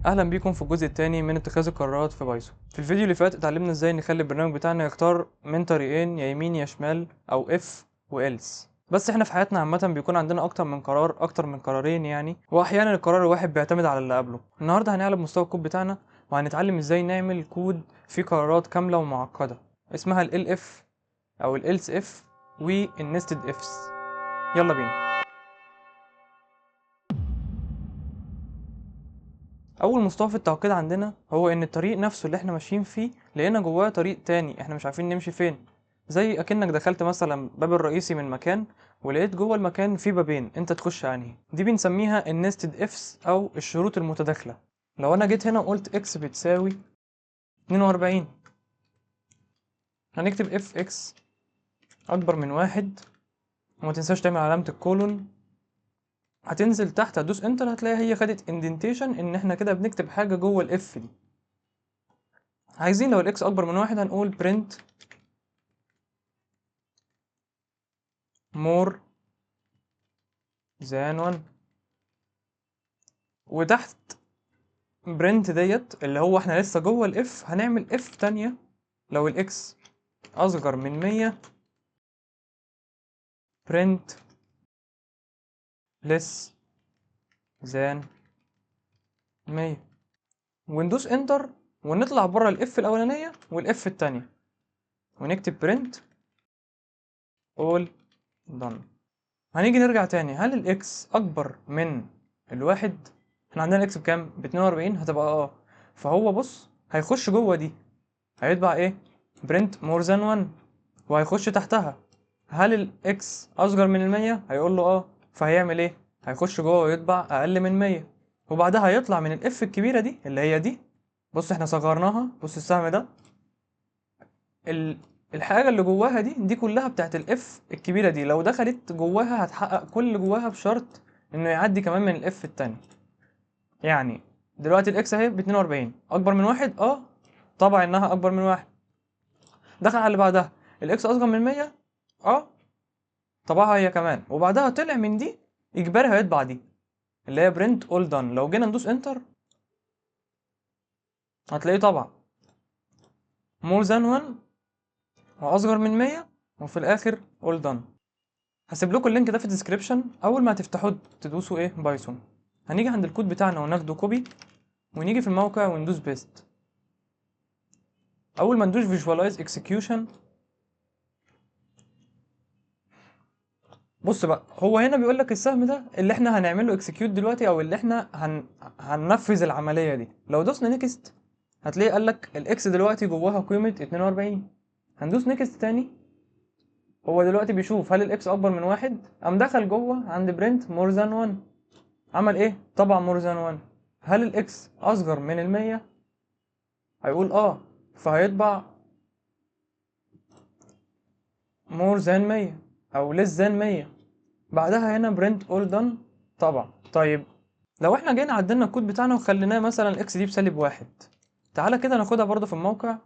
اهلا بيكم في الجزء الثاني من اتخاذ القرارات في بايثون. في الفيديو اللي فات اتعلمنا ازاي نخلي البرنامج بتاعنا يختار من طريقين، يا يمين يا شمال او اف والس. بس احنا في حياتنا عامه بيكون عندنا اكتر من قرار، اكتر من قرارين يعني، واحيانا القرار الواحد بيعتمد على اللي قبله. النهارده هنعلم مستوى الكود بتاعنا وهنتعلم ازاي نعمل كود فيه قرارات كامله ومعقده اسمها ال اف او الالس اف والنستد افس. يلا بينا. اول مستوى في التعقيد عندنا هو ان الطريق نفسه اللي احنا ماشيين فيه لقينا جواه طريق تاني احنا مش عارفين نمشي فين. زي اكنك دخلت مثلا باب الرئيسي من مكان ولقيت جوه المكان فيه بابين، انت تخش انهي؟ دي بنسميها النستد افس او الشروط المتداخله. لو انا جيت هنا وقلت اكس بتساوي 42، هنكتب اف اكس اكبر من واحد، وما تنساش تعمل علامه الكولون. هتنزل تحت هتدوس انتر هتلاقي هي خدت اندنتيشن ان احنا كده بنكتب حاجه جوه الاف دي. عايزين لو الاكس اكبر من واحد هنقول print more than 1، وتحت print ديت اللي هو احنا لسه جوه الاف هنعمل اف تانية لو الاكس اصغر من 100 print less than 100، وندوس انتر ونطلع بره الاف الاولانية والاف التانية ونكتب print all done. هنيجي نرجع تاني، هل الاكس اكبر من الواحد؟ احنا عندنا الاكس بكام؟ ب 42، هتبقى فهو بص هيخش جوه دي، هيطبع ايه؟ print more than 1، وهيخش تحتها هل الاكس اصغر من المية؟ هيقول له فهيعمل ايه؟ هيخش جوه ويطبع اقل من 100، وبعدها هيطلع من الاف الكبيرة دي اللي هي دي. بص احنا صغرناها، بص السهم ده، ال... الحاجة اللي جواها دي كلها بتاعت الاف الكبيرة دي، لو دخلت جواها هتحقق كل اللي جواها بشرط انه يعدي كمان من الاف التاني. يعني دلوقتي الاكس اهي ب 42 اكبر من واحد، طبعا انها اكبر من واحد. دخل على اللي بعدها، الاكس اصغر من 100، اه طبعها هي كمان، وبعدها طلع من دي اجباري هيطبع دي اللي هي برنت اول دان. لو جينا ندوس انتر هتلاقيه طبعا مور ذان 1 واصغر من 100، وفي الاخر اول دان. هسيب لكم اللينك ده في الديسكريبشن، اول ما تفتحوه تدوسوا ايه بايثون. هنيجي عند الكود بتاعنا وناخده كوبي ونيجي في الموقع وندوس بيست. اول ما ندوس فيجواليز اكسكيوشن، بص بقى هو هنا بيقول لك السهم ده اللي احنا هنعمله اكسكيوت دلوقتي او اللي احنا هننفذ العمليه دي. لو دوسنا نيكست هتلاقي قال لك الاكس دلوقتي جواها قيمه 42. هندوس نيكست تاني، هو دلوقتي بيشوف هل الاكس اكبر من واحد، قام دخل جوه عند برنت مور ذان 1، عمل ايه؟ طبعا مور ذان 1. هل الاكس اصغر من المية؟ هيقول فهيطبع مور ذان 100 او ليس ذان 100. بعدها هنا برنت اول دان طبعا. طيب لو احنا جينا عدلنا الكود بتاعنا وخليناه مثلا الاكس دي بسالب واحد، تعالى كده ناخدها برضه في الموقع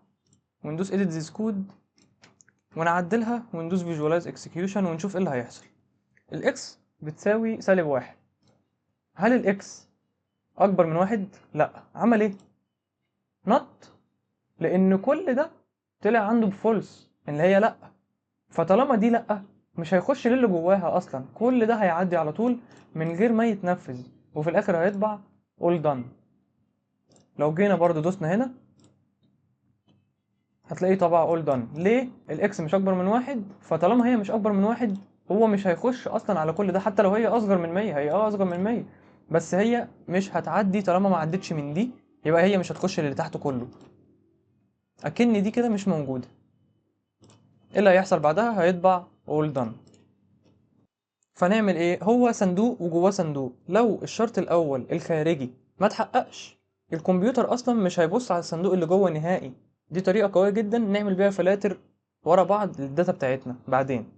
وندوس edit this code ونعدلها وندوس visualize execution ونشوف ايه اللي هيحصل. الاكس بتساوي سالب واحد، هل الاكس اكبر من واحد؟ لا. عمل ايه؟ not، لان كل ده طلع عنده بفولس اللي هي لا، فطالما دي لا مش هيخش للي جواها اصلا، كل ده هيعدي على طول من غير ما يتنفذ، وفي الاخر هيطبع all done. لو جينا برضو دوسنا هنا هتلاقيه طبع all done. ليه؟ الاكس مش اكبر من واحد، فطالما هي مش اكبر من واحد هو مش هيخش اصلا على كل ده، حتى لو هي اصغر من 100، هي اصغر من 100 بس هي مش هتعدي طالما ما عدتش من دي، يبقى هي مش هتخش اللي تحت كله، اكن دي كده مش موجوده. ايه اللي هيحصل بعدها؟ هيطبع all done. فنعمل ايه؟ هو صندوق وجواه صندوق، لو الشرط الاول الخارجي ما اتحققش الكمبيوتر اصلا مش هيبص على الصندوق اللي جوه نهائي. دي طريقه قويه جدا نعمل بيها فلاتر ورا بعض للداتا بتاعتنا بعدين.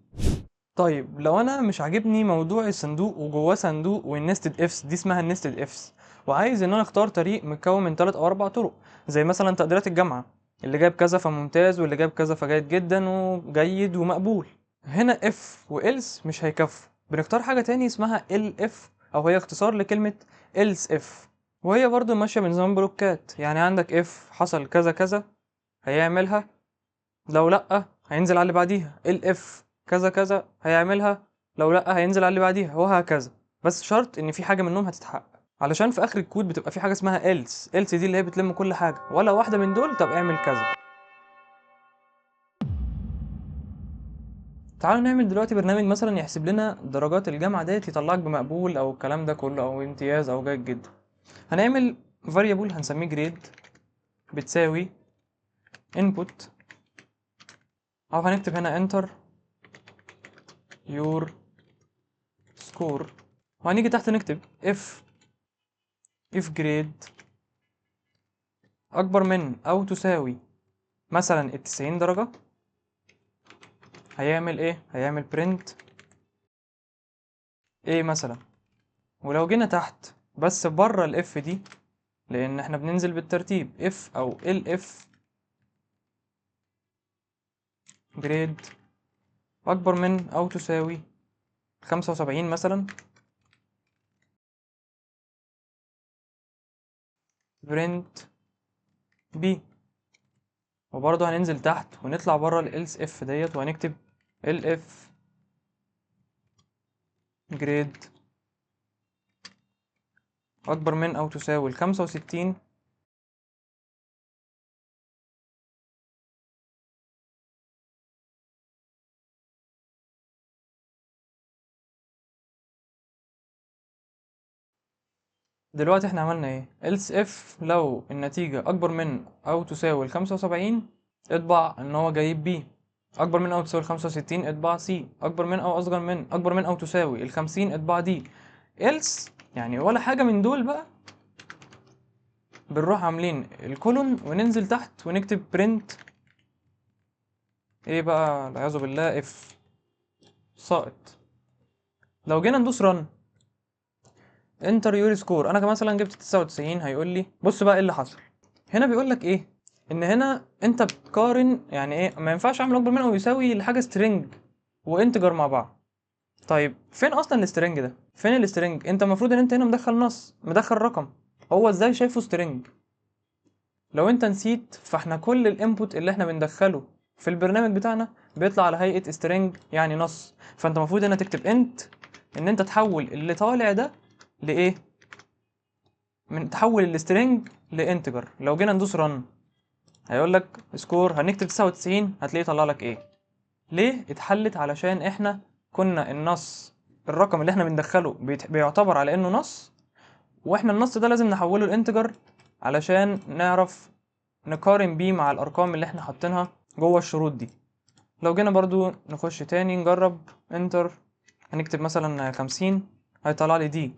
طيب لو انا مش عاجبني موضوع الصندوق وجواه صندوق والنستد افس، دي اسمها النستد افس، وعايز ان انا اختار طريق متكون من 3 او 4 طرق، زي مثلا تقديرات الجامعه، اللي جايب كذا فممتاز واللي جايب كذا فجيد جدا وجيد ومقبول. هنا اف والس مش هيكفوا، بنختار حاجه تاني اسمها ال اف، او هي اختصار لكلمه else if، وهي برضو ماشية بنظام بلوكات، يعني عندك اف حصل كذا كذا هيعملها، لو لأ هينزل على اللي بعديها، الاف كذا كذا هيعملها، لو لأ هينزل على اللي بعديها، وهكذا. بس شرط ان في حاجة منهم هتتحقق، علشان في اخر الكود بتبقى في حاجة اسمها else دي اللي هي بتلم كل حاجة، ولا واحدة من دول طب اعمل كذا. تعالوا نعمل دلوقتي برنامج مثلا يحسب لنا درجات الجامعة ديت، يطلعك بمقبول او الكلام ده كله او امتياز او جيد جدا. هنعمل variable هنسميه grade بتساوي input، او هنكتب هنا enter your score، وهنيجي تحت نكتب if grade اكبر من او تساوي مثلا 90 درجة، هيعمل ايه؟ هيعمل print ايه مثلا. ولو جينا تحت بس بره الاف دي، لان احنا بننزل بالترتيب if او elif grade اكبر من او تساوي 75 مثلا، print b. وبرضه هننزل تحت ونطلع بره الelse if ديت وهنكتب elif grade اكبر من او تساوي 65. دلوقتي احنا عملنا ايه؟ else if لو النتيجة اكبر من او تساوي 75 اطبع ان هو جايب b، اكبر من او تساوي 65 اطبع c، اكبر من او اصغر من اكبر من او تساوي 50 اطبع d. else يعني ولا حاجة من دول بقى، بنروح عاملين الكولون وننزل تحت ونكتب print ايه بقى، والعياذ بالله if ساقط. لو جينا ندوس run enter your score، انا مثلا جبت 99، هيقول لي بص بقى ايه اللي حصل. هنا بيقول لك ايه؟ ان هنا انت بتقارن، يعني ايه ما ينفعش اعمل اكبر من او يساوي لحاجه string وانتجر مع بعض. طيب فين اصلا السترنج ده؟ فين السترنج؟ انت المفروض ان انت هنا مدخل نص، مدخل رقم، هو ازاي شايفه string؟ لو انت نسيت فاحنا كل الانبوت اللي احنا بندخله في البرنامج بتاعنا بيطلع على هيئه string يعني نص، فانت المفروض هنا تكتب انت ان انت تحول اللي طالع ده لايه، من تحول السترنج لانتجر. لو جينا ندوس رن هيقول لك سكور، هنكتب 99 هتلاقيه يطلع لك ايه. ليه اتحلت؟ علشان احنا كنا النص، الرقم اللي احنا بندخله بيعتبر على انه نص، واحنا النص ده لازم نحوله لانتجر علشان نعرف نقارن بيه مع الارقام اللي احنا حاطينها جوه الشروط دي. لو جينا برضو نخش تاني نجرب انتر، هنكتب مثلا 50 هيطلع لي دي.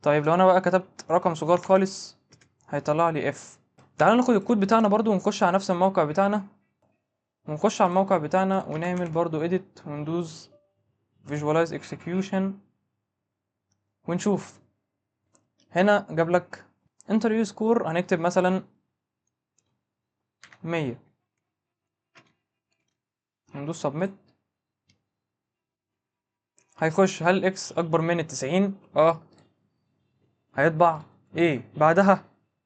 طيب لو انا بقى كتبت رقم صغير خالص هيطلع لي اف. تعالوا ناخد الكود بتاعنا برضو ونخش على نفس الموقع بتاعنا، ونخش على الموقع بتاعنا ونعمل برضو edit وندوز visualize execution ونشوف. هنا جاب لك interview score، هنكتب مثلا 100 وندوس submit. هيخش هل x اكبر من 90؟ هيطبع ايه بعدها؟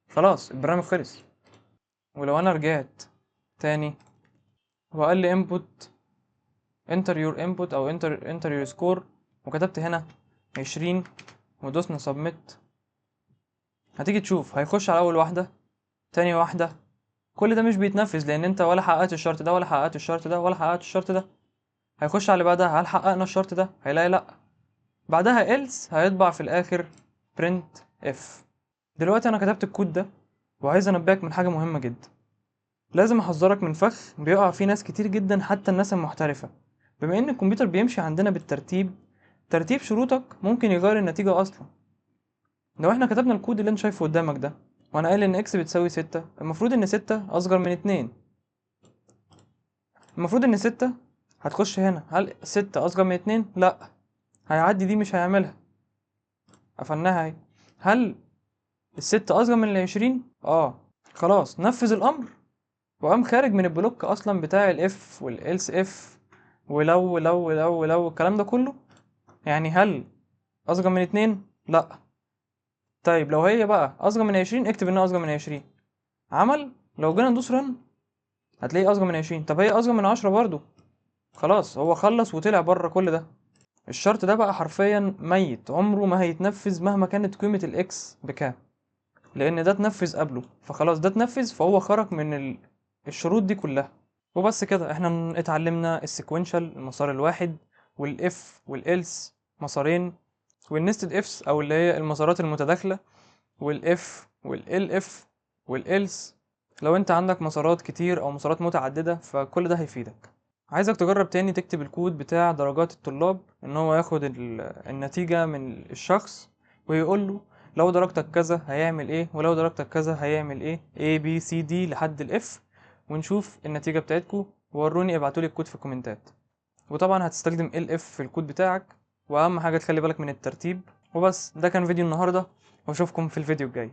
خلاص البرنامج خلص. ولو انا رجعت تاني وقال لي input enter your input او enter your score، وكتبت هنا 20 ودوسنا submit، هتيجي تشوف هيخش على اول واحدة، تاني واحدة، كل ده مش بيتنفذ لان انت ولا حققت الشرط ده ولا حققت الشرط ده ولا حققت الشرط ده. هيخش على اللي بعدها، هل حققنا الشرط ده؟ هيلاقي لا. بعدها else هيطبع في الاخر print if. دلوقتي انا كتبت الكود ده وعايز انبهك من حاجة مهمة جدا، لازم احذرك من فخ بيقع فيه ناس كتير جدا حتى الناس المحترفة. بما ان الكمبيوتر بيمشي عندنا بالترتيب، ترتيب شروطك ممكن يغير النتيجة اصلا. لو احنا كتبنا الكود اللي انت شايفه قدامك ده، وانا قايل ان اكس بتساوي 6، المفروض ان 6 اصغر من 2، المفروض ان 6 هتخش هنا، هل 6 اصغر من 2؟ لا، هيعدي دي مش هيعملها، قفلناها اهي. هل الستة اصغر من 20؟ خلاص نفذ الامر وقام خارج من البلوك اصلا بتاع الاف والالس اف ولو الكلام ده كله. يعني هل اصغر من 2؟ لا. طيب لو هي بقى اصغر من 20 اكتب انها اصغر من 20. عمل. لو جينا ندوس رن هتلاقيه اصغر من 20. طب هي اصغر من 10 برضو، خلاص هو خلص وطلع بره كل ده. الشرط ده بقى حرفيا ميت، عمره ما هيتنفذ مهما كانت قيمة الاكس بكام، لان ده اتنفذ قبله، فخلاص ده اتنفذ فهو خرج من الشروط دي كلها. وبس كده احنا اتعلمنا السيكوينشال المسار الواحد، والاف والالس مسارين، والنستد افس او اللي هي المسارات المتداخلة، والاف والال اف والالس لو انت عندك مسارات كتير او مسارات متعددة، فكل ده هيفيدك. عايزك تجرب تاني تكتب الكود بتاع درجات الطلاب، ان هو ياخد النتيجة من الشخص ويقول له لو درجتك كذا هيعمل ايه، ولو درجتك كذا هيعمل ايه، A B C D لحد الاف، ونشوف النتيجة بتاعتكو، ووروني ابعتولي الكود في الكومنتات. وطبعا هتستخدم LF في الكود بتاعك، واهم حاجة تخلي بالك من الترتيب. وبس ده كان فيديو النهاردة، واشوفكم في الفيديو الجاي.